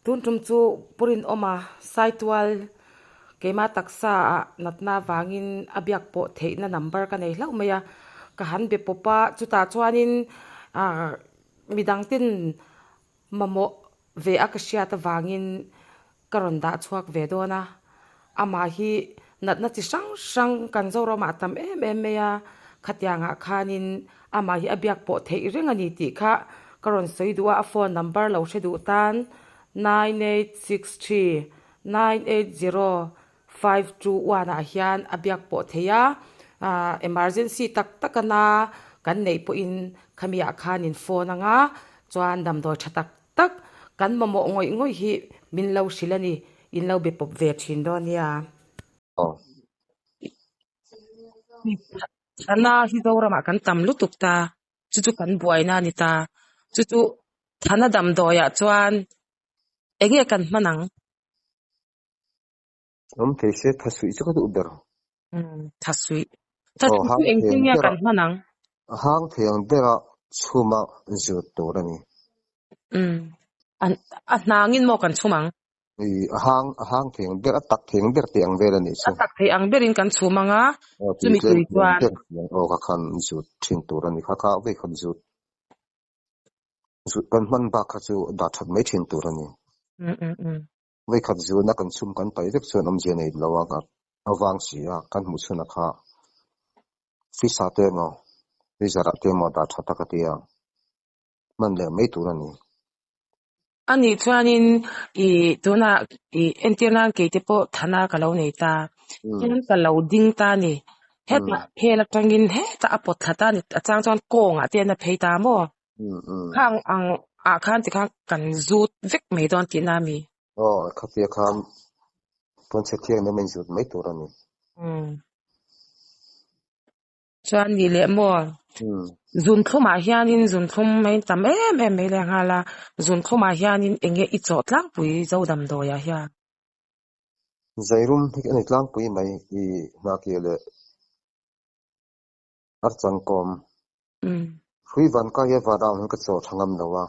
tun tum chu purin oma saitwal keima taksa natna wangin abyak po theina number ka nei hlau maya ka han be popa chuta chuanin a midang tin mamo ve akashia ta wangin karonda chuak ve dona ama hi natna chi sang sang kan zo ro ma tam em meya khatyanga khanin ama hi abyak po thei ring ani ti kha karon soidua a phone number lo shedu tan 9863 980521 a hian abyak po theya emergency tak takana kan nei po in khamia khanin phone anga chuan damdoi thatak tak kan mamo ngoi ngoi hi min lo silani in lo be pop ve thin don ya thana hi dora ma kan tam lutuk ta chu kan buaina ni ta chu thana dam doya chuan enge kan manang thế sẽ thật sự cho cái được thasui thasui engtin ya kan manang hang thiang dera chuma zut to rani an nangin mo kan chumang hang thiang dera tak thiang der tiang ver ani chu tak thei ang berin kan chumanga chumi tui chuan ka khan zut thin to rani kha ve khan zut kan man ba kha chu da that mai thin to rani ve khan zu na kan chum kan pai vek chuan am je nei lawa ka awang sia kan mu chuna kha fi sa te no vi zara te mo da thata ka tia man le mai to rani ani chuanin I tuna I entirna ke te po thana ka lo nei ta chen ka lo ding ta ni heta phela tangin he ta apot thata ni achang chuan kong a te na phei ta mo khang ang a khan ti kha kan zut vek me don ti na mi khatia kham pon se thiang na men zut mai to rani chuan ni le mo zun thuma hianin zun thum mai tam em me le hala zun thuma hianin enge I chaw tlang pui zo dam do ya hia zairum thik ani tlang pui mai I na ke le ar chang kom hui van ka ye va dang ka chaw thangam dawa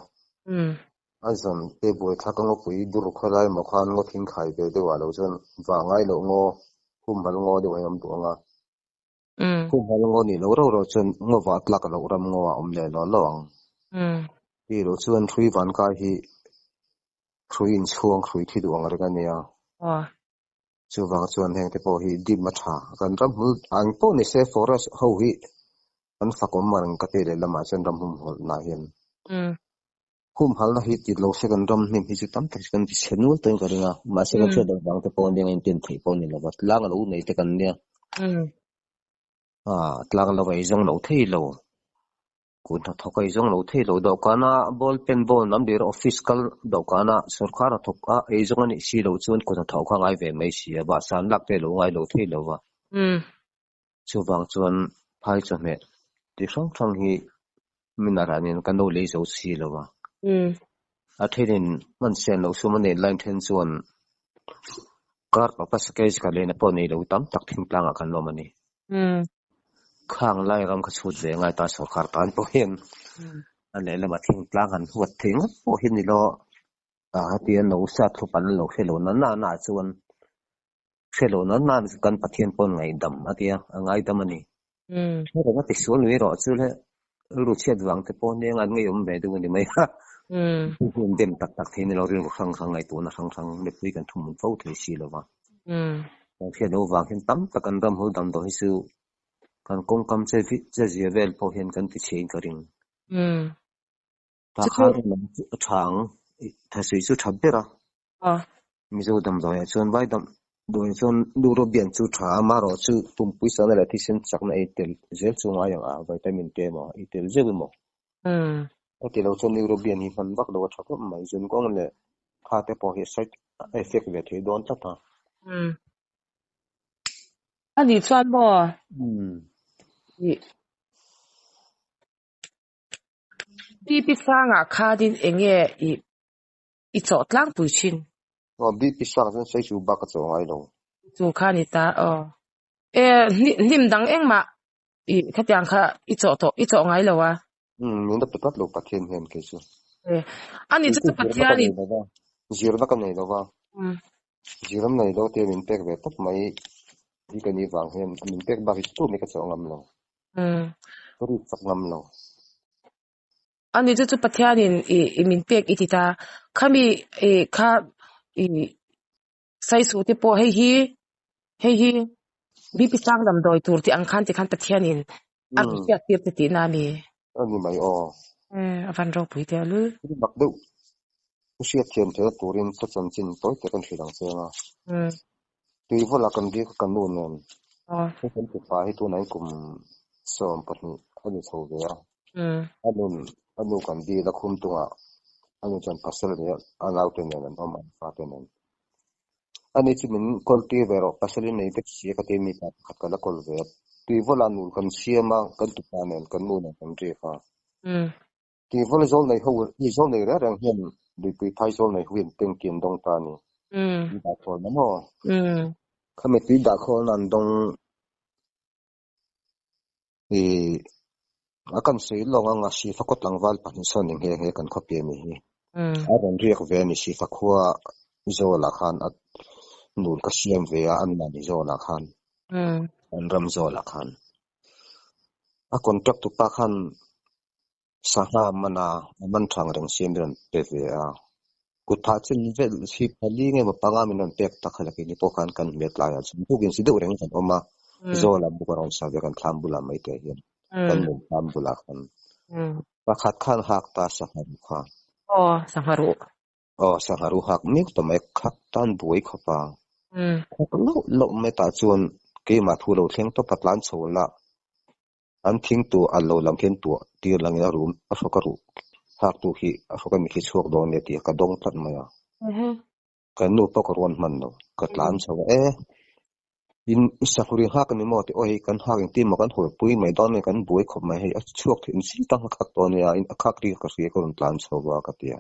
azam te boy thakang pui dur khalai ma khan ngo thing khai be de wa lo chen wa ngai lo ngo hum hal ngo de wa yam tu nga hum hal ngo ni lo ro chen ngo wa tlak lo ram ngo wa le lo long ti lo chuan hui van ka hi hui in chuang hui thi du ang ra ka nia chu wa chuan heng te po hi dim ma tha kan ram hu ang po ni se forest ho hi an fakom marang ka te le lama chen ram hum hol na hian hum hal na hi ti lo se kan ram nim hi chu tam tak kan ti senul ten ka ringa ma se kan the dang te po ding in tin thei po ni lo wat lang lo nei te kan nia tlang lo wai zong lo thei lo kun tha thokai zong lo thei lo do kana ball pen ball nam dir office kal do kana sarkar thoka ei zong ani si lo chuan ko tha thau khang ai ve mai si ba san lak te lo ngai lo thei lo wa chu wang chuan phai cha me ti song thang hi minaranin kan lo le zo si lo wa a thein man sen lo suma ne line ten chuan kar pa package ka le na po nei lo tam tak thing tlang a kan lo mani khang lai ram kha chut ve ngai ta sarkar tan po hian ale la ma thing tlang han huat thing po hin ni lo tian no sa thu pan lo khelo na chuan khelo na kan pathian pon ngai dam atia ngai dam ani he ga ti sual wi ro chu le ru chet wang te pon ne ngan ngai um ve du ni mai ha dem tak tak the ni lo rin khang khang ngai tu na khang le pui kan thum fo the si lo wa khelo wang hin tam tak kan ram hu dam do hi su kan kong kam che vi che je vel po hian kan ti chein ka ring ta khan thang tha sui chu thab bera mi zo dam do ya chon vai dam do chon du ro bian chu tha ma ro chu pum pui sa na la ti sen chak na etel zel chu nga yang a vitamin K mo etel je mo ti lo chon ro bian hi man bak do tha ko mai jun kong le kha te po hi side effect ve the don ta ta ani chuan mo bi sanga khadin enge I chaw tlang pui chin bi pi sang chen sai chu ba ka chaw ngai lo chu khani ta nim dang engma khatyang kha I chaw ngai lo wa min da pikat lo pathian hen ke chu ani chu pathian ni zir na kan nei lo wa ziram nei lo te min pek ve tak mai hi kan ni wang hen min pek ba hi tu me ka chawngam lo tori chak ngam lo ani chu pathianin i min pek itita khami kha i sai su te po hei hi bi pi sang dam doi tur ti ang khan ti khan pathianin ar pi tir ti na mi ani mai o avan ro pui te lu ri bak deu usia thiam the turin ta chan chin toi te kan thirang chenga tui vola kan bi kan nu nen kan ti pa hi tu nai kum som patni ani chho ve a anu kan bi la khum tunga anu chan pasal ne alau te nen am fa te nen ani chi min quality vero pasali nei te chi ka te mi ka khat kala kol ve tui vola nu kan siama kan tu pa nen kan nu na kan re fa tui vola zol nei ho ni zol nei ra rang hian di tui thai zol nei huin teng kin dong ta ni da ko na mo khame tui da ko nan dong e akan sei longa nga si fakot langwal pa hin son ning he kan khopi mi hi aron riek ve ni si fakhuwa zola khan at nun ka siam ve a an na ni zola khan an ram zola khan a contract tu pa khan saha mana man thang reng siam ren pe ve a ku tha chin vel si phali nge ma panga min an pek ta khala ki ni po khan kan met la ya chum bugin si de reng kan oma zola bu karon sa ve kan tham bula mai te hian kan mun tham bula khan pakhat khan hak ta saharu kha saharu saharu hak mi to mai khak tan buai khopa lo me ta chuan ke ma thu lo thleng to patlan chola an thing tu allo lam khen tu tir lang ya room a sokaru hak tu hi a soka mi khi chok don ne ti ka dong tat maya kan nu pa koron man no ka tlan chawa in isahuri hak ni mo ti oi kan hak ti ma kan hol pui mai don ne kan buai khop mai hei a chuak thin si tang khak to ne ya in akhak ri ka ri ko tlan chawa ka tia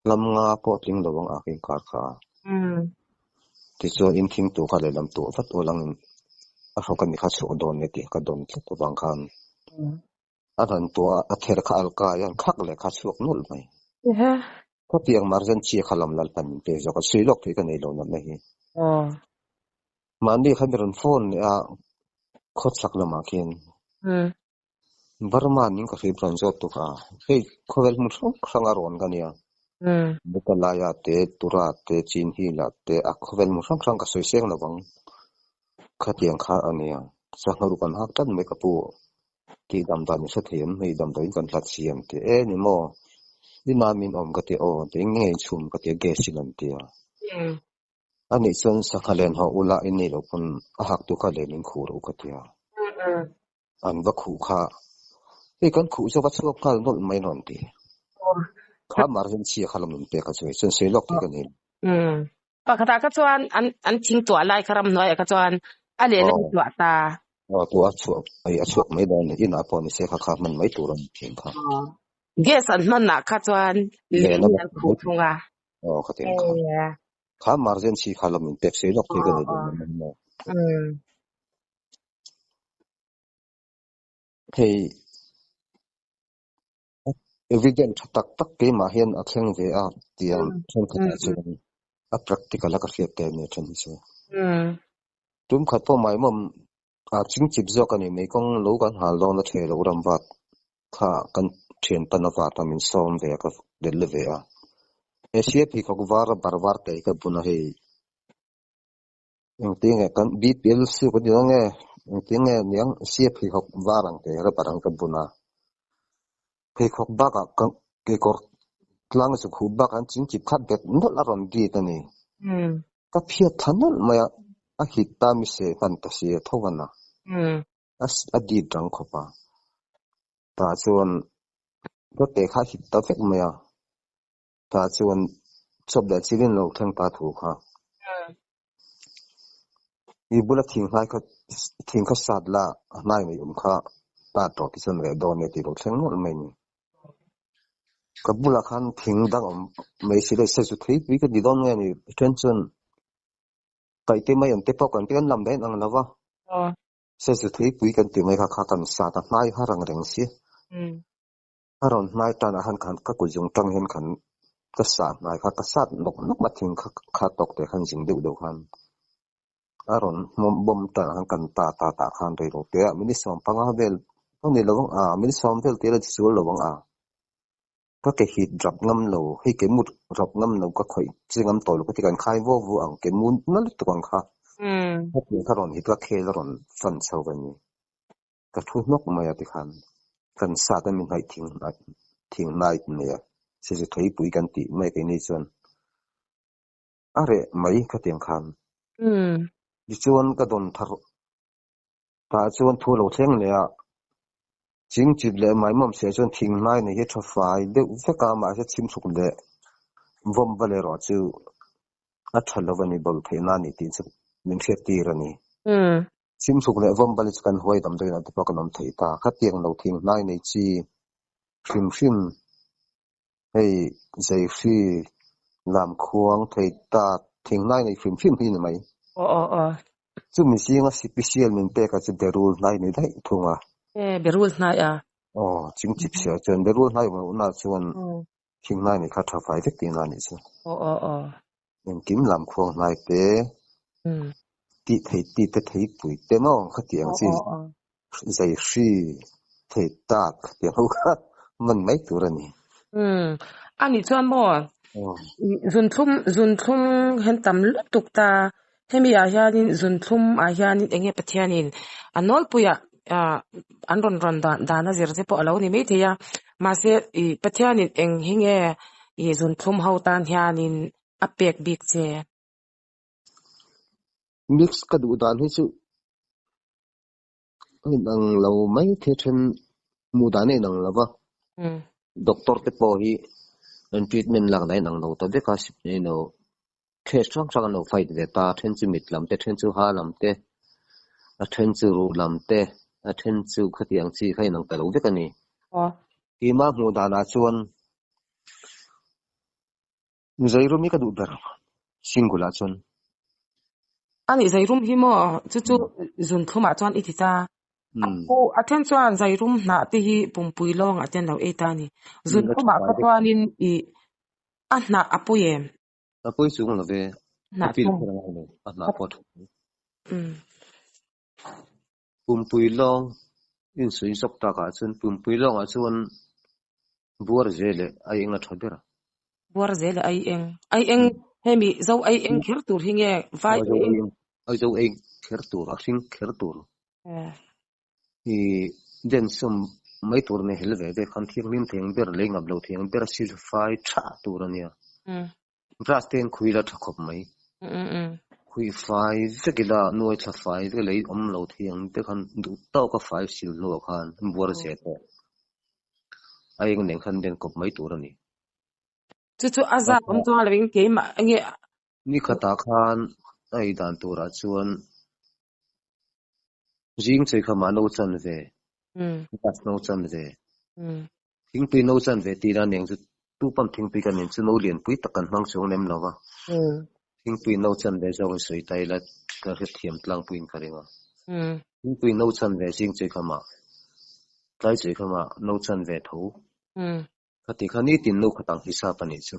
lam nga po tling lo wang akin kar kha ti so in thing tu ka le lam tu fat o lang a soka mi kha chok don ne ti ka don to bang khan aran to a ther kha al ka yan khak le kha chok nul mai ko tiang marjan chi khalam lal pan te zo ka silok thi ka nei lo na hi mandi khameron phone a khot sak lama khen barma ning ka fibran zo to ka hei khovel mu sang aron ga nia bukala ya te tura te chin hi la te a khovel mu sang ka soi seng lawang khatiang kha ania sangaru kan hak tan me ka pu ki dam dan ni sa them hei dam dai kan lat siam te ni mo dinamin om ka te o te nge chum ka te ge sinan te ani chon sakhalen ho ula ini lo pun ahak tu ka lenin khuru ka tia an va khu kha e kan khu so ka chuak kal nol mai non ti kha marjin chi khalam nun pe ka choi chon se lok ti ka ni pakata ka chuan an thing to lai kharam noi ka chuan a le lai to ta tu a chuak ai a chuak mai don ina pon ni se kha kha man mai turam thing kha guess an man na ka chuan le an khu thunga ka te kha marjin chi khalam nun pe se lok ti ka ni mo hey evident tak tak ke ma hian a thleng ve a tiang thon kha chuan a practical ka khiat te ne than hi se tum khat po mai mom a ching chip zo ka ni me kong lo kan hal lo na the lo ram wat kha kan thian pan wa ta min som ve ka del ve a asia phi khok war barwar te ka buna he ting kan bpl su ko ding nge ting niang asia phi khok warang te ra parang ka buna phi khok ba ka ke kor tlang su khu ba kan ching chip khat bet no la ron di ta ni ka phia thanol maya a hit ta mi se fantasy thowana as adi drang khopa ta chuan ko te kha hit ta fek maya ta chuan chob da chilin lo thang ta thu kha i bula thing kha sadla nai mai kha ta to ki chon re do ne ti ro thang nol mai ni kabula khan thing dang mai si le se su thei wi ka di don nge ni tension tai te mai an te pok kan ten lam den ang lawa se su thei pui kan ti mai kha kan sa ta mai ha rang reng si aron mai ta na han khan ka ku jung tang hen khan ka sat nai kha ka sat nok nok ma thing kha tok te khan jing deuh deuh khan aron bom ta han kan ta khan rei ro te mini som panga vel ni lawang mini som vel te la chu lawang ka ke hit drop ngam lo he ke mut drop ngam lo ka khoi chingam tol ko ti kan khai wo vu ang ke mun na lu tu kan kha ha ti ka ron hit ka khel ron fan chau ban ni ka thu nok ma ya ti khan kan sa ta min hai thing nai me ya se se thoi pui kan ti mai ke ni chon are mai ka tiang khan di chuan ka don thar ta chuan thu lo thleng le ya chính chip le mai mom se chuan thing nai ne he tha fai de u ka ma se chim suk le vom vale ro chu a thalo vani bol the na ni tin chu min khet ti rani chim suk le vom vale kan hoi dam de na te pa kan thei ta kha tiang lo thing nai nei chi hrim hei zai fi lam khuang thei ta thing nai nei hrim hi ni mai chu mi singa special min pe ka chu de rule nai ni dai thunga berul na ya chính chip se chen de rule nai ma na chuan thing nai ni kha tha fai vek ti na ni chu nen kim lam khuang nai te ti te thei pui te mo kha tiang chi zai shi thei tak te ho kha man mai tu ra ni ani chuan mo zun thum hen tam lup tuk ta hemi a hianin zun thum a hianin enge pathianin anol puya an ron da na zir te po alo ni me te ya ma se I pathianin eng hinge I zun thum ho tan hianin a pek bik che mix ka du dan hi chu nang lo mai the then mu dan ne nang lawa doctor te po hi an treatment lang dai nang lo to de ka sip ne no the strong no fight de ta then chu mit lam te then chu ha lam te a then chu ru lam te a then chu khatiang chi khai nang ta lo de ka ni ki ma mu da na chuan zairu mi ka du dar singula chuan ani zairum hi mo chu zun thuma chuan itita apo athen chuan zairum na te hi pumpui long aten lo eta ni zun thuma ka chuanin I a na apuyem apoi chung la ve na pil chung phang lo a na pot pumpui long in sui sok ta ka chun pumpui long a chuan buar zele ai inga thodera buar zel ai eng hemi zo ai eng khir tur hinge vai ai zo ai kher tur a hring kher tur I den som mai tur ne helve de khan thir lim theng ber le ngam lo theng ber sil fai tha tur ania rasten khuila thakop mai khui fai zekila noi tha fai de le om lo theng te khan du to ka fai sil lo khan buar se te ai eng nen khan den kop mai tur ani chu aza om to lawing ke ma nge ni khata khan ai dan tura chuan jing chei khama no chan ve pas no chan ve thing pui no chan ve ti ra neng chu tu pam thing pui kan nen chu no lian pui takan mang chong nem lawa thing pui no chan ve zo soi tai la ka he thiam tlang puin kharenga thing pui no chan ve jing chei khama tai chei khama no chan ve tho khati khani tin no khatang hisap ani chu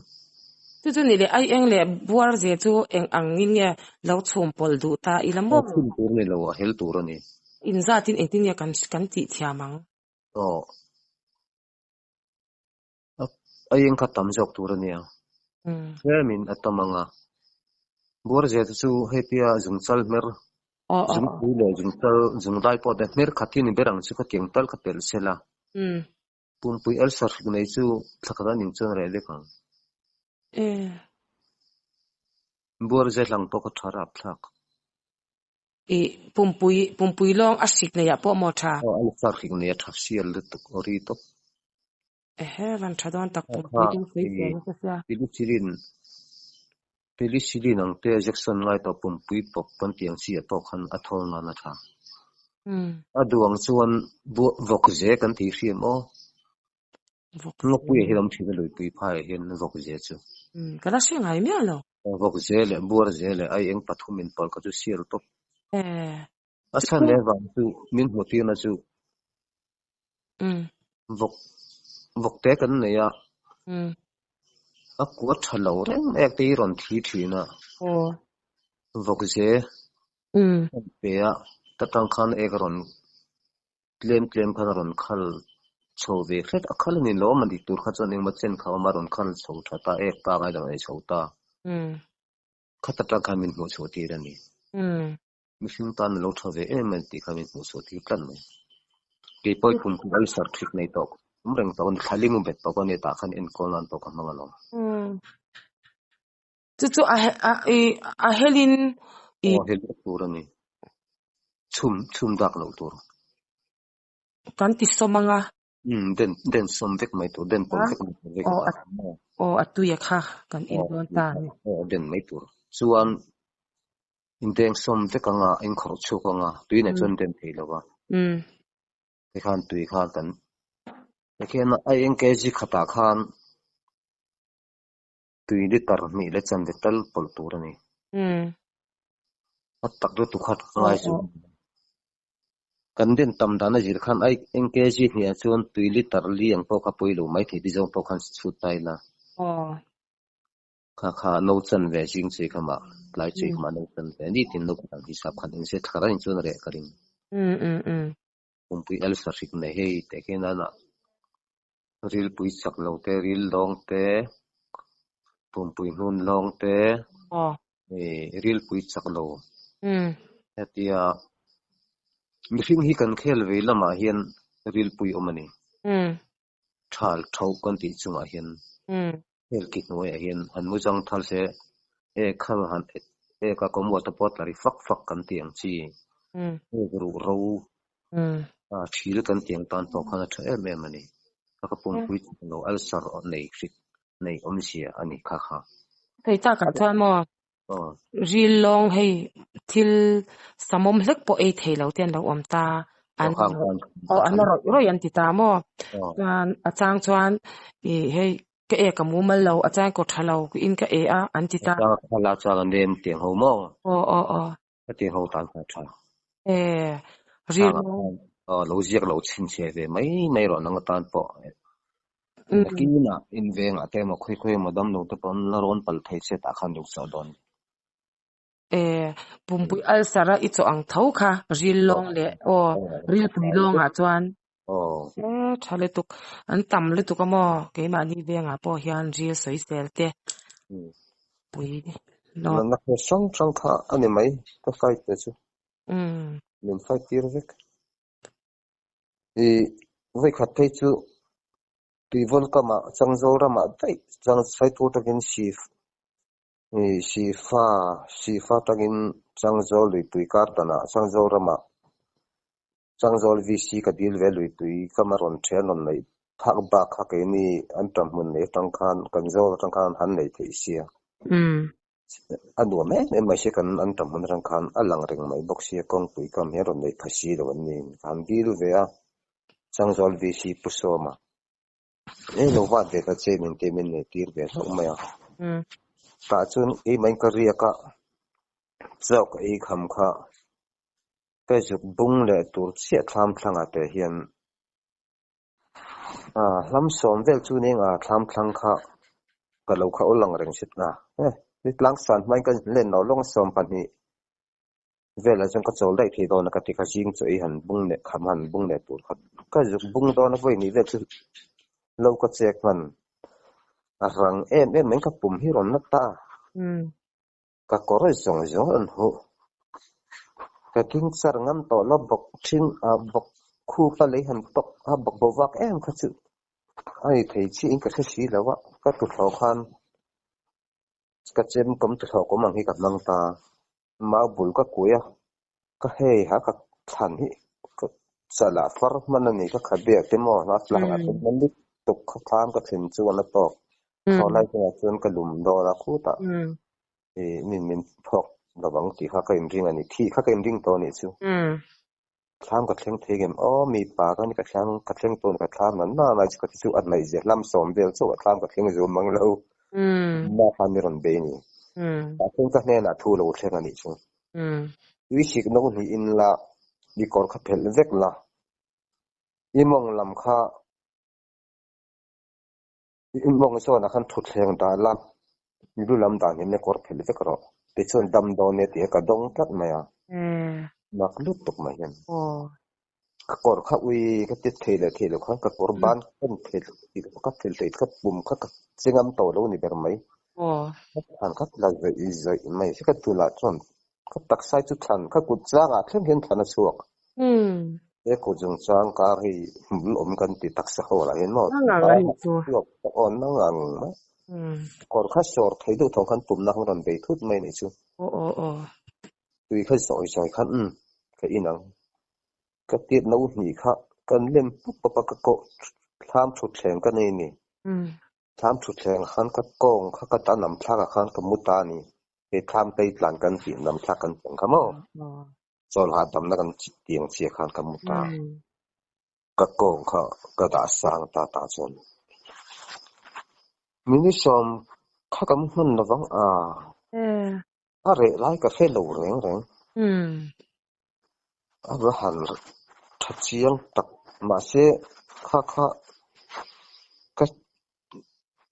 chu ni le ai eng le buar je chu eng angin nge lo chhum pol du ta ilamo thum tur ne lo hel tur ani in zatin eng tin ya kan ti thiamang ai eng khatam jok tur ani min atamanga buar je chu hepia jungchal mer jung pu le jungchal jungdai po de mer khatin berang chu ka keng tal ka pel sela pumpui el sar nei chu thakada ning chon re le khang buar je lang to ko thara thak pumpui long asik ne ya po mo tha al sar khik ne thaf sial le to ori to van thadon tak pumpui ding sei te ne sa Penicillin ang te Jackson ngai to pumpui pop pan tiang si to khan athol na tha aduang chuan vok je kan ti hriam o ngok pui hiram thina loi pui phai hen vok je chu kala se ngai me lo vok je le buar je le ai eng pathumin pol ka chu sial to asan le wa chu min hoti na chu vok te kan ne ya kuat thalo reng ek ti ron thi na oh vok je pe a tatang khan ek ron claim khan ron khal chove khet akhal ni lo man di tur kha chaning ma chen kha ma ron khal chho thata ek pa ngai dang ei chhota khatata khamin mo choti rani mihring tan lo thave em an ti khamin mo choti plan mai ke poi pum dal sar thik nei tok umreng ton khali mu bet to ne ta khan en kon an to ka mangalo chu a helin i o hel turani chum dak lo tur kan ti somanga den som vek mai to den pom ha vek mai to vek o ta o atuya kha kan in don ta ni o den mai tur chuan in teng som vek anga in khor chu anga tuina chon den thei lawa ke khan tui kha kan ke na ai en ke ji khata khan tui li tar mi le chan de tal pol turani at tak do tu khat ngai chu kan den tam dana jir khan ai en ke ji hnia chuan tui li tar li ang po kha poilo mai the bi jong po khan chu tai la kha no chan ve jing che khama lai che khama no chan ve ni tin no kan hisab khan in se thara in chun re karing pui al sa sik nei hei te ke na na ril pui sak lo te ril long te pui nun long te ril pui sak lo hetia mihring hi kan khel ve lama hian ril pui omani thal thau kan ti chunga hian hel ki noi a hian an mu jang thal se e khal han e ka komo ta pot lari fak kan tiang chi e ru ro a thil kan tiang tan to khana tha em em ani ka pum pui lo al sar nei fik nei omsia ani kha thei ta ka chuan mo o ril long hei thil samom hlek po ei thei lo ten lo om ta to an khang kan an ro yan ti ta mo o chuan a chang chuan i hei ke e ka mu mal lo a chang ko thalo in ka e a an ti ta ta khala cha nem tiang ho mo o ka tiang ho tan kha tha e ril thang long lo ziak lo chin che ve mai ro nang tan po nakina in veng ate ma khoi madam no to pon la ron pal thei che ta khan du sa don e pumpui al sara i cho ang tho kha ril long le o ril pui long a chuan o thale tuk an tam le tuk amo ke ma ni venga po hian ril soi sel te pui no na ko sang kha ani mai to fight te chu nim fight tir vek e vai khat thei chu ti vol kama changzo rama tai chang sai tu takin shifa takin changzo lui tui kar dana changzo rama changzo vc ka deal value tui kamaron thenon nei thak ba kha ke ni antam mun nei tang khan kanzo tang khan han nei thei sia anu me mai se kan antam mun rang khan alang reng mai boxia kong tui kam heron nei phasi do ni kan deal ve a changzo vc pusoma no wa de ta che min te min nei tir ve so mai a ta chun e mai ka ria ka chok e kham kha cái dục bung lệ tur chia tham thang ate hian lam som vel chu ning tham thang kha ka lo kha olang reng sit na ni tlang san mai kan len no long som pan ni vel a chang ka chol dai thi do na ka ti kha jing choi han bung le kham han bung le tur kha ka dục bung do na voi ni ve chu lo ka chek man rang em men ka pum hi ron na ta ka koroi zong an hu ka king sar ngam to lo bok thing bok khu pa le han tok bok bowak em kha chu ai thei chi in ka thasi lawa ka tu tho khan ka chem kom tu tho ko mang hi ka mang ta ma bul ka kuya ka he ha ka than hi ka sala far man ni ka khabe te mo na tlang a man dik tok kha tham ka thin chu na to tho lai ka chun ka lum do la khu ta min phok da bang ti kha ka in ring ani thi kha ka in ring to ni chu tham ka thleng thegem mi pa ka ni ka thleng ton ka tham na mai chu ka chu at mai je lam som vel chu tham ka thleng zo mang lo na khan mi ron be ni ta thleng ka hne na thu lo thleng ani chu wi sik no ni in la ni kor kha phel vek la i mong lam kha mong so na khan thut thleng da lam lu lam da ne kor phel te karo te chon dam do ne te ka dong tlat maya nak lut tok ma hian ka kor kha ui ka tit thele khan ka kor ban kan thel ti ka thel te ka pum kha ka chingam to lo ni ber mai an ka la ve i zai mai ka tu la chon ka tak sai chu than ka kut cha ga thlem hian thana chuak e ko jung chang ka hi om kan ti tak sa ho la hian no chuak on na ngang ma kor kha sor thei do thong khan pum na hang ran be thut mai ni chu tui kha soi khan ka inang ka tiet no ni kha kan lem pu pa ka ko tham thut thleng ka nei ni tham thut thleng khan ka kong kha ka ta nam thla ka khan ka muta ni e tham tei tlan kan ti nam thla kan teng kha mo chol ha dam na kan chi tiang chi khan ka muta ka kong kha ka da sang ta chon mini som kha kam hun na wang a re lai ka fe lo reng a ra han that chiang tak ma se kha ka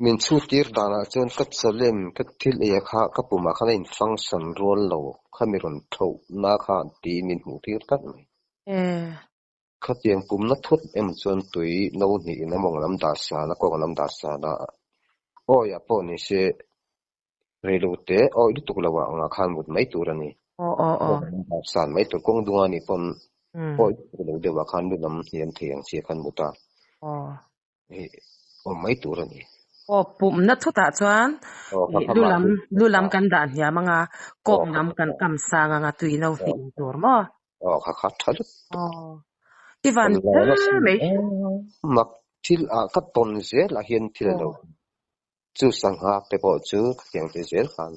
min chu tir dana chon ka chalem ka thil e kha ka puma kha in function role lo kha mi ron tho na kha ti min hu tir kat mai kha tiang pum na thut em chon tui no ni na mong lam da sa na ko lam da sa na o ya po ni se re lo te o i tu la wa nga khan mut mai tur ani san mai tur kong dunga ni pon o i lo de wa khan du lam hian thiang chi khan muta o mai tur ani pum na thuta chuan lu lam kan dan hiam anga kok nam kan kam sang anga tui no fi in tur mo kha thal ti van me mak thil a ka ton je la hian thil lo chu sang ha te po chu kyang te zel khan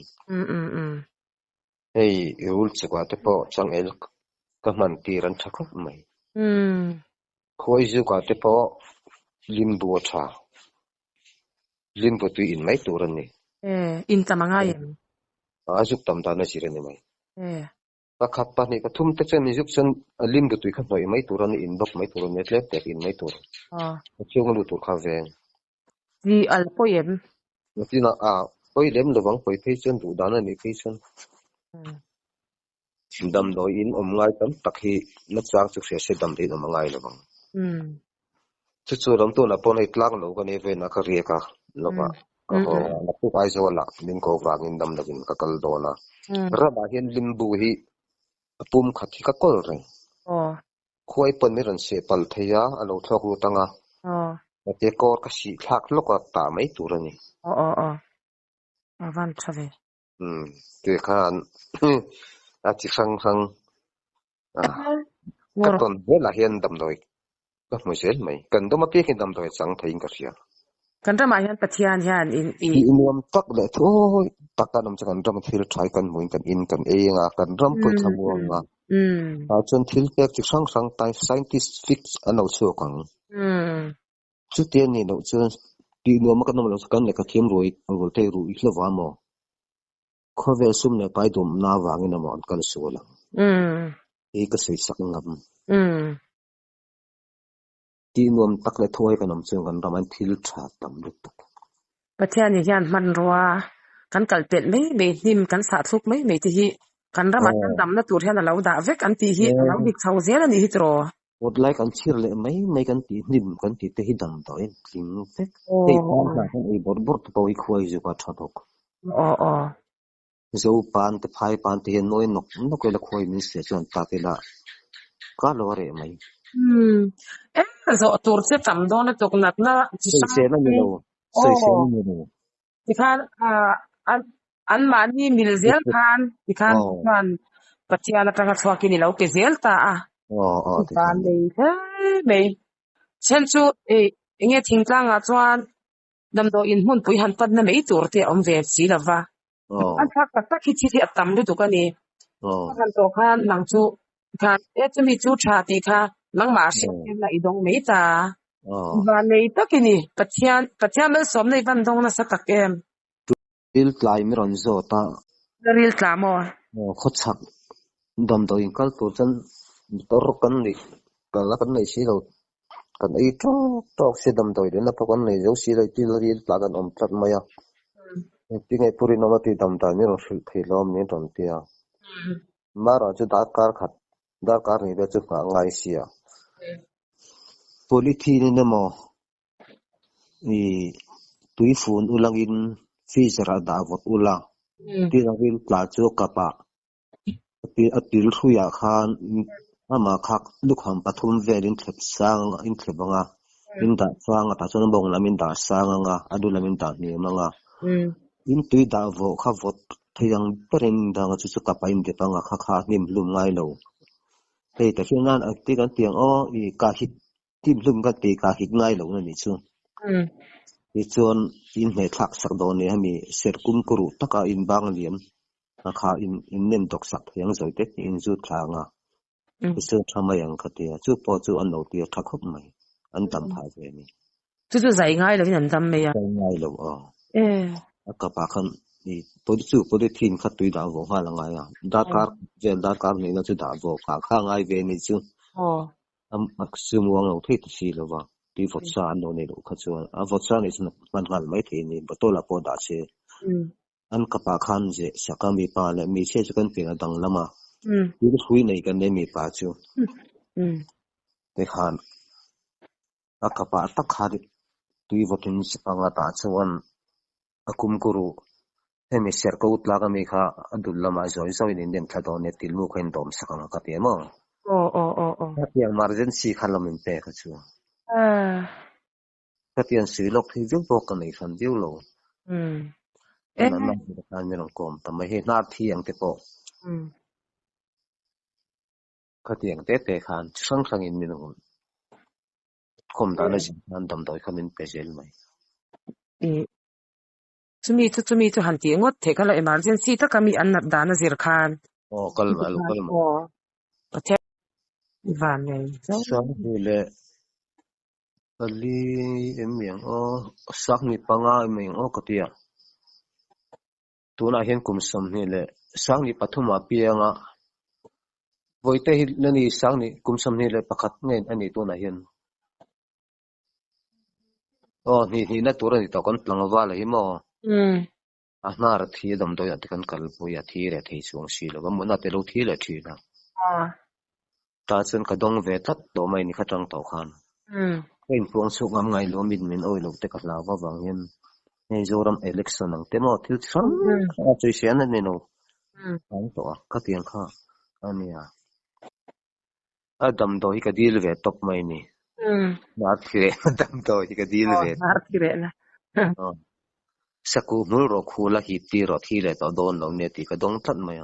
ei rul chwa te po chang el ka man ti ran thak mai khoi ju ka te po limbu tha limbu tu in mai tur ani in tamanga yen ajuk tam da na sire ni mai ka khat pa ni ka thum te chen juk chen limbu tu kha noi mai tur ani in bok mai tur ne tle te in mai tur chung lu tur kha ve di al po yen ti na oi lem lo bang poi thei chen du da na ni thei chen dam do in ngai tam takhi na chang chu se dam de no ngai lo bang chu ram to na pon ai tlak lo ka ne ve na ka ria ka lo ba ka ho na pu ai zo la min ko wang in dam lagin ka kal do na ra ba hian limbu hi apum khathi ka kol re khoi pon mi ran se pal theya alo thok lu tanga te kor ka si thak lo ka ta mai tur ani van thave te khan a chi sang ka ton de la hian dam doi ka mo sel mai kan do ma pe kin dam doi sang thein ka sia kan ra ma hian pathian hian in nuam tak le thoi takanam chakan ram thil thai kan muin kan in kan e nga kan ram pui thamuang nga chon thil pek chi sang tai scientist fix ano chu kang chu te ni no chon ti nuam ka nom lo kan le ka thim roi angol te ru i hlwa mo khovel sum ne pai dum na wangin mo kan suala e ka sei sak ngam ti nuam tak le thoi kan om chung kan raman thil tha tam lu tuk pathian ni hian man ruwa kan kalpet mai nim kan sa thuk mai ti hi kan ra ma kan dam na tur hian alo da vek an ti hi alo dik chau zel ani hi tro od lai kan chir le mai kan ti nim kan ti te hi dam to en tling vek te pa na kan e bor to i khoi ju ka thadok zo pan te phai pan te noi nok no ko la khoi min se chon ta te la ka lo re mai zo tur se tam do na tok nat na chi se na ni lo se ni lo ti khan an mani mil zel khan ti khan pathian atanga thwaki ni lo ke zel ta ti khan nei chen chu nge thingtlang a chuan dam do in hun pui han pat na mei tur te om ve chi lawa an thak tak hi chi atam lu tu ka ni han to khan lang chu khan chumi chu tha ti kha lang ma se na idong mei ta và nei takini pathian mel som nei van dong na sa takem il tlai mi ron zo ta ril tlamo kho chak dam do in kal tu chan tor kan ni kala kan nei si lo kan ai tok se dam doi de na pakan nei jo si lai til ri plagan om tat maya ti ngai puri no ma ti dam ta ni ro sil thei lom ni ton tia mara chu dar kar ni be chu ka ngai sia polithi ni mo ni tui fun ulangin freezer da vot ula ti rangil tla chu kapa apil thuya khan ama khak lukham pathum velin thlep sang in thlebanga in da sang ta chon bong lamin da sang nga adu lamin da ni manga in tui da vo kha vot thayang perin da nga chu kapa in de panga kha kha nim lum ngai lo te ta khinan ti kan tiang o I ka hit tim lum ka te ka hit ngai lo na ni chu ti chuan in me thak sak do ne hami serkum kuru taka in bang liam kha in nen tok sak yang zoi te in zu thanga isu thamayang khatia chu po chu an lo ti thakhup mai an tam pha ve ni chu chu zai ngai lo hin tam me ya ngai lo ka pa khan ni podi thin khat tui da vo ha la nga ya da kar ni na chu da vo kha ngai ve ni chu am aksum wang lo thei si lo wa ti vot sa no ne lo kha chu a vot sa ni sun man ngal mai the ni botola po da che an ka pa khan je sakami pa le mi che chu kan pe na dang lama ti hui nei kan ne mi pa chu te khan akapa tak khari tui votin sipanga ta chuan akum kuru hemi serko utlaga mi kha adul lama zoi zoi nin dem thado ne tilmu khain dom sakanga ka pe mo tiang emergency khalamin pe kha chu tiang silok thi ju bok kan nei khan diu lo na na ka ni rong kom ta mai he na thiang te po ka tiang te khan sang sang in min ngum khom da na jin an dam doi khamin pe jel mai chumi chu han ti ngot the kala emergency ta kami an nat dana zir khan kalma pathe van nei sang le ali emiang sak ni panga emiang katia tuna hian kum som ni le sang ni pathuma pianga voite hi nani sang ni kum som ni le pakhat ngen ani tuna hian ni na tura ni to kon tlangwa la hi mo ahnar thi dam do ya kan kal pu ya thi re thei chung si lo mo na te lo thi le thi na ta chen ka dong ve tat do mai ni khatang to khan kein puang su ngam ngai lo min oi lo te ka la wa wang hian nei zoram election ang te mo thil chang a chui sian ni no ang to ka tiang kha ania adam do hi ka dil ve top mai ni na thire adam do hi ka dil ve har thire na saku mul ro khula hi ti ro thi le to don lo ne ti ka dong that mai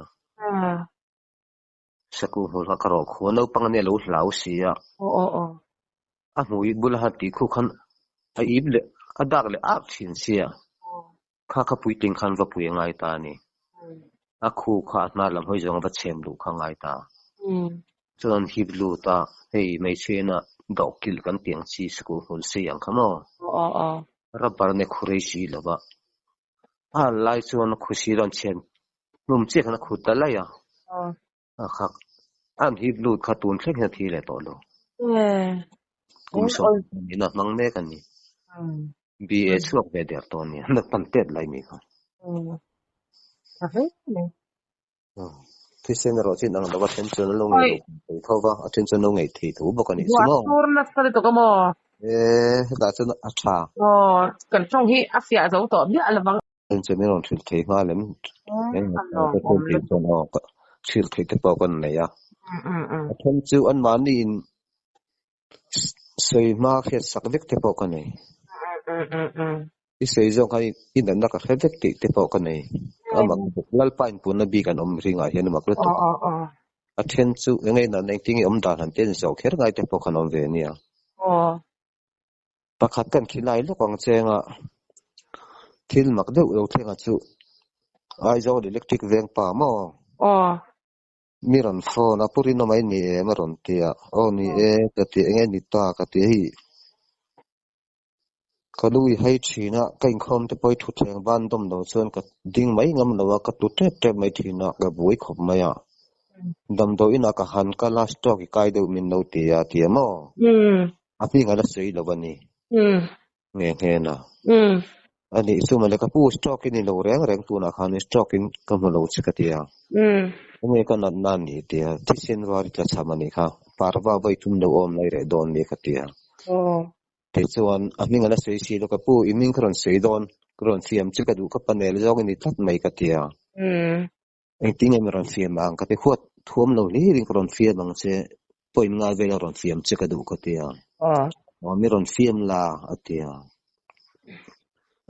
saku mul ka ro khu no pang ne lo hlau si ya a hui bul ha ti khu khan a ible adak le a thin sia kha pui ting khan va pui ngai ta ni a khu kha na lam hoi jong va chem lu kha ngai ta chon hi blu ta hei mai chena dok kil kan tiang chi saku hul se yang khamo rabar ne khurei si lova lai chuan khusi ron chen num che khana khuta la ya khak an hi blu khatun thlek na thi le to lo kum so ni na mang me kan ni bi e chuak be der to ni na pantet lai mi kha thi sen ro chin ang dawa ten chun lo ngai lo thowa attention lo ngai thi thu ba kan ni sumo tur na sa to ka mo da chun a tha kan chong hi afia zo to bi ala bang chun ni ron thil thei ma lem en ta ko ti chon o thil thei te po kan nei ya thon chu an man ni in sei ma khe sak vek te po kan nei sei zo kai in na ka khe vek te po kan nei ama lal pain pu na bi kan om ringa hian mak le to athen chu ngai na nei ting om da han ten zo kher ngai te po kan om ve nia pakhat kan khilai lo kong chenga thil mak deuh lo thenga chu ai zo electric veng pa mo miron phone apuri no mai ni maron tia ni ka ti nge ni ta ka ti hi ka lui hai thina kain khom te poi thu theng ban dom lo chuan ka ding mai ngam lo ka tu te mai thina ka bui khop maya dam do ina ka han ka last to ki kai deuh min no tia mo Ami ngala sei lo bani nge na ani suma le kapu stock in lo reng tu na khan stock in kam lo chikatia ame kan nan ni tia tisen wari tla chamani kha parwa bai tum lo om lai re don ni khatia te chuan ami ngala sei si lo kapu iming kron sei don kron fiam chikadu ka panel jog ni tat mai katia eng ting em ron fiam ang ka te khot thuam lo ni ring ron fiam ang che poin nga ve ron fiam chikadu katia mi ron fiam la atia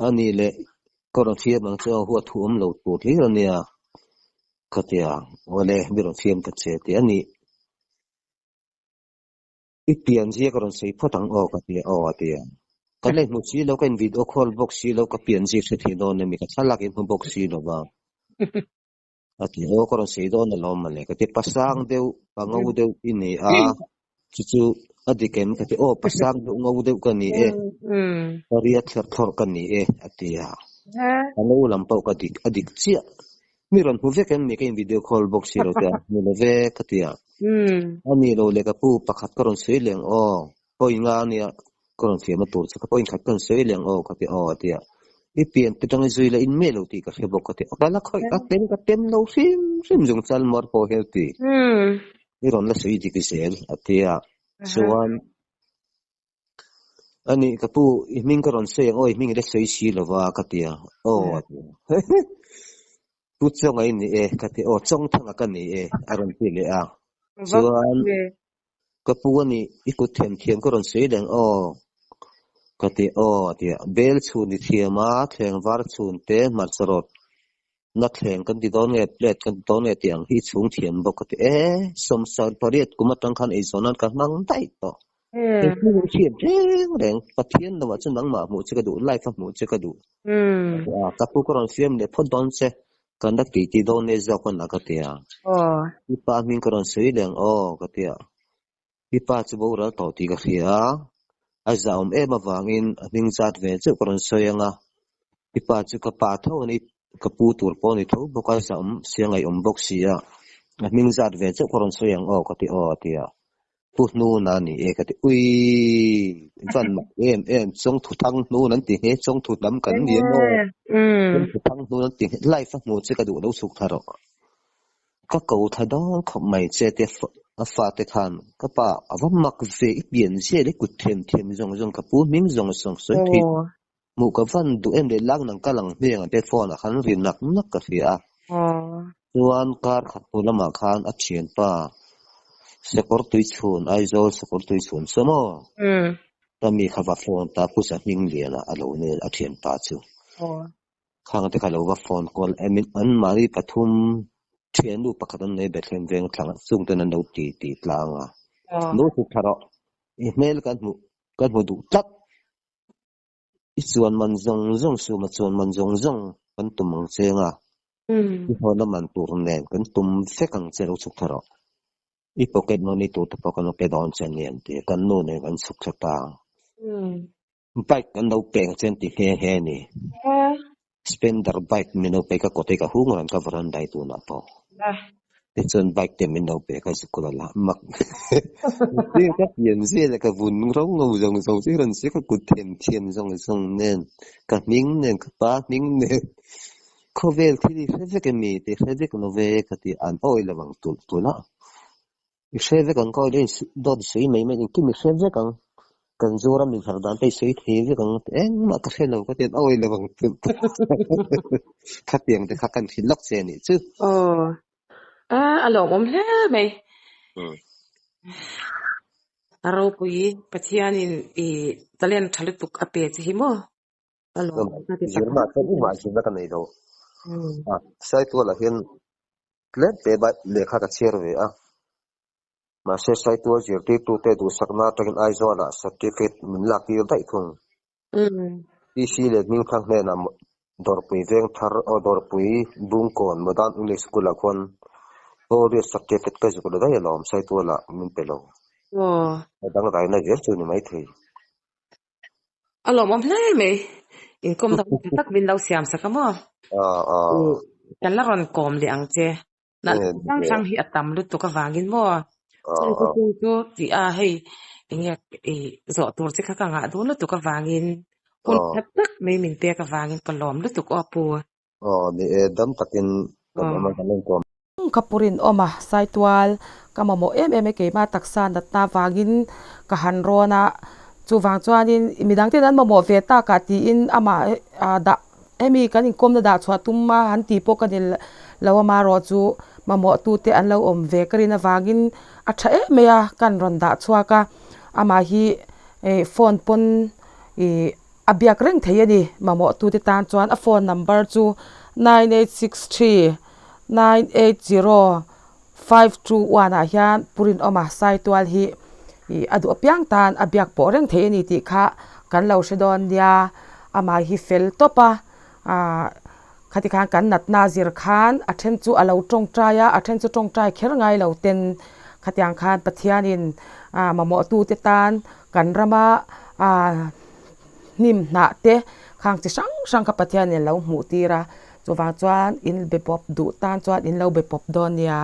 ani le koron fiam ang che huwa thuam lo tu li ron ya katia ole mi ron fiam ka che ti ani ipian je koron sei photang o katia o atia kan le mu chi lo kan video call box si lo ka pian je se thi don mi ka thalak in box si lo ba ati o koron sei don na lo ma le ka te pasang deu pangau deu ini a chu adikem ka te o pasang deu ngau deu ka ni e Korea thor kan ni e atia alo lampau ka adik chia miron hu ve kan mi kan video call box si lo ta mi lo ve katia ani lo le ka pu pakhat koron sei leng o poi nga ni koron fiam ma tur ka poi khat kan sei leng o ka ti o atia ipian pitang zui la in melo ti ka hebok ka ti akala khoi ka tem no sim jung chal mor po healthy miron la sei di ki sel atia suan ani kapu iming karon sei o iming le sei si lova katia o tu chong ai ni e kati o chong thanga kan ni e aron ti le a chuan kapu ani ikut thiam karon sei leng o kati o atia bel chun ni thiama thleng war chun te marcharot na thleng kan ti don nge plate kan don nge tiang hi chung thiam bok kati e somsar pariat kumatang khan ei sonan kan mang dai to Itu siap reng pathian na wacha nang ma mu chika du life mu chika du kapu koron fiam le phodon se kandak ti don ne za kon akatia ipa min koron sei leng o katia ipa chu bo ra to ti ka khia azaum e ma wangin ning zat ve chu koron soyanga ipa chu ka pa tho ni kapu tur po ni tho boka sam siangai box sia ning zat ve chu koron soyang o kati o atia pu nu na ni e ka ti ui van ma em song thu thang nu nan ti he song thu lam kan ni mo song thu thang nu nan ti life mo che ka du lo suk tharo ka ko tha do khom mai che te a fa te khan ka pa avam mak ve pian je le ku them jong ka pu ming jong song so thi mu ka van du em le lang nang ka lang me ang te phone a khan rin nak ka fi a chuan kar khat pu lama khan a chien pa sekor tui chun aizol sekor tui chun samo tami khava phone ta pusa hing liana alo ne athian pa chu khang te khalo wa phone call emin an mari pathum thian lu pakatan ne bethlem veng thlang chung tan no ti tlanga no thu tharo email kan mu du tat isuan man zong su ma chon man zong kan tumang chenga i hona man tur ne kan tum fekang chero chuk tharo I pocket no ni tu to kan pe don chen yen ti kan no ne kan suk ta bike kan no pe chen ti he ni spender bike mi no pe ka ko te ka hungan ka varan dai tu na po te chen bike te mi no pe ka su ko la mak ti ka yen se la ka vun rong ngau jong so ti ran se ka ku thiam jong nen ka ning nen ka pa ning ne ko vel ti se ke mi te se ke no ve ka ti an oi la bang tu la Iseve kan ko le dod sei mai mai ki mi seve kan zora mi sardan pe sei theve kan eng ma ka khelo ka te oi le bang khatiang te khakan khilak che ni chu alo om hle mai aro pui pathianin I talen thalutuk ape chi himo alo na ti jirma ta bu ma chi na kan nei do sai to la hen le pe ba le kha ka cherve ma se sai to jirti tu te du sakna takin aizola certificate min la ki dai thung PC le min khang ne na dor pui veng thar o dor pui bung kon modan english school a kon o re certificate ka ju dai lom sai to la min pelo dang dai na jer chu ni mai thei alo om hle mai in kom da tak bin lau siam sakamo kan la ron kom le ang che na sang hi atam lut to ka wangin mo Chai ko tu to ti a hei engek zo tur che kha ka nga do lu tu ka wangin hun that tak me min te ka wangin kalom lu tu ko apu ni dam takin kam ama kaleng ko kapurin oma saitwal kamamo em ke ma taksa natna wangin ka hanrona chuwang chuanin midang te nan mamo ve ta ka ti in ama da emi kan in komna da chwa tumma han ti po kan lawama ro chu mamo tu te an lo om ve karina wangin a tha e meya kan ron da chwa ka ama hi phone pon abyak reng thei mamo tu te tan chuan a phone number chu 9863 980 521 a hian purin oma saitwal hi adu apyang tan abyak po reng thei ani ti kha kan lo shedon dia ama hi fel topa khati khan kan nat nazir khan athen chu alo tong traya athen chu tong trai kher ngai lo ten khatiang khan pathianin mamo tu te tan kan rama nim na te khang chi sang sang ka pathianin lo hmu tira chuwang chuan in bepop du tan chuan in lo bepop don nia